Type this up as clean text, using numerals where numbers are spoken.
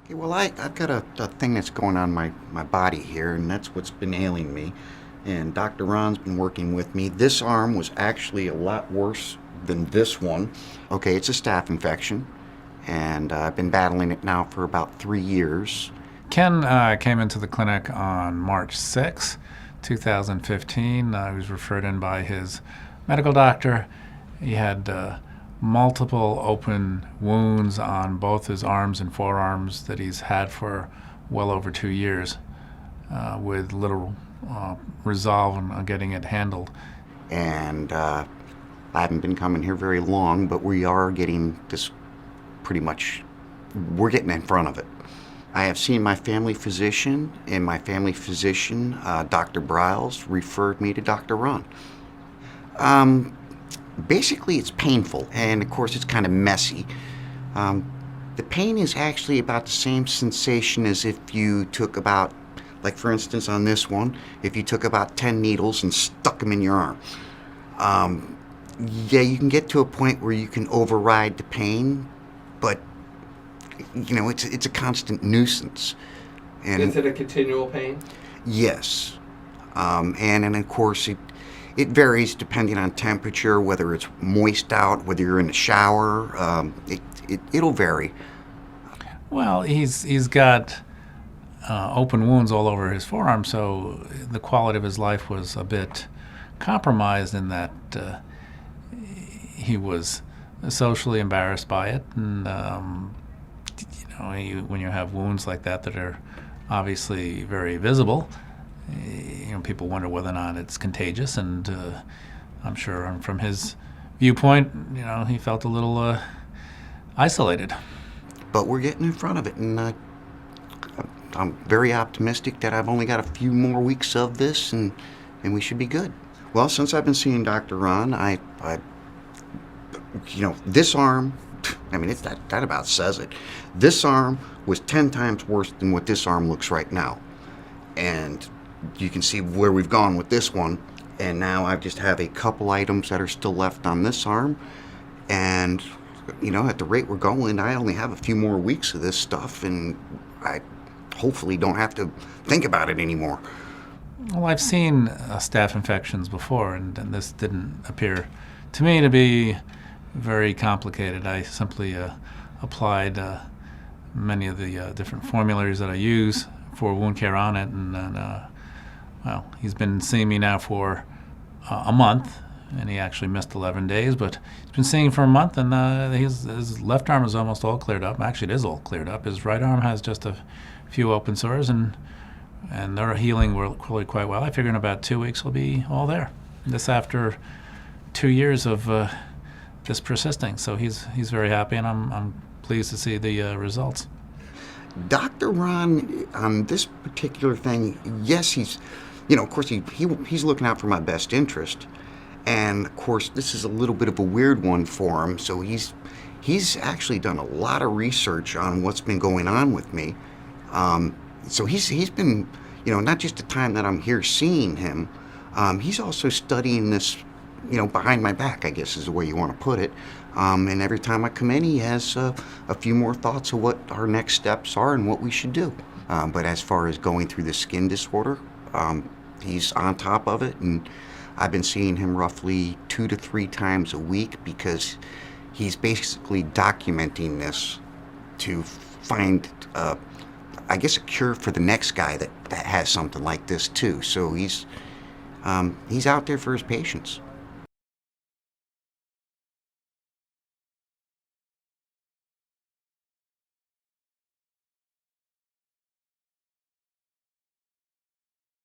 Okay, well, I've got a thing that's going on my body here, and that's what's been ailing me. And Dr. Ron's been working with me. This arm was actually a lot worse than this one. Okay, it's a staph infection, and I've been battling it now for about 3 years. Ken came into the clinic on March 6, 2015. He was referred in by his medical doctor. He had multiple open wounds on both his arms and forearms that he's had for well over 2 years, with little resolve on getting it handled. And I haven't been coming here very long, but we are getting this pretty much, we're getting in front of it. I have seen my family physician, and my family physician, Dr. Briles, referred me to Dr. Ron. Basically, it's painful, and of course, it's kind of messy. The pain is actually about the same sensation as if you took about, like for instance on this one, if you took about 10 needles and stuck them in your arm. Yeah, you can get to a point where you can override the pain, but it's a constant nuisance. And Is it a continual pain? yes, and of course it varies depending on temperature, whether it's moist out, whether you're in the shower. It'll vary. Well, he's got open wounds all over his forearm, so the quality of his life was a bit compromised in that he was socially embarrassed by it, and when you have wounds like that are obviously very visible, people wonder whether or not it's contagious, and I'm sure from his viewpoint, he felt a little isolated. But we're getting in front of it, and I'm very optimistic that I've only got a few more weeks of this, and we should be good. Well, since I've been seeing Dr. Ron, I this arm, that about says it. This arm was 10 times worse than what this arm looks right now. And you can see where we've gone with this one. And now I just have a couple items that are still left on this arm. And, at the rate we're going, I only have a few more weeks of this stuff, and I hopefully don't have to think about it anymore. Well, I've seen staph infections before, and this didn't appear to me to be very complicated. I simply applied many of the different formularies that I use for wound care on it, and then, he's been seeing me now for a month, and he actually missed 11 days, but he's been seeing for a month, and his left arm is almost all cleared up. Actually, it is all cleared up. His right arm has just a few open sores, and they're healing really quite well. I figure in about 2 weeks he'll be all there. This after 2 years of this persisting, so he's very happy, and I'm pleased to see the results. Dr. Ron, on this particular thing, yes, he's, of course, he's looking out for my best interest. And, of course, this is a little bit of a weird one for him, so he's actually done a lot of research on what's been going on with me. So he's been, not just the time that I'm here seeing him, he's also studying this, behind my back, I guess is the way you want to put it. And every time I come in, he has a few more thoughts of what our next steps are and what we should do. But as far as going through the skin disorder, he's on top of it, and I've been seeing him roughly 2 to 3 times a week because he's basically documenting this to find, I guess, a cure for the next guy that has something like this too. So he's out there for his patients.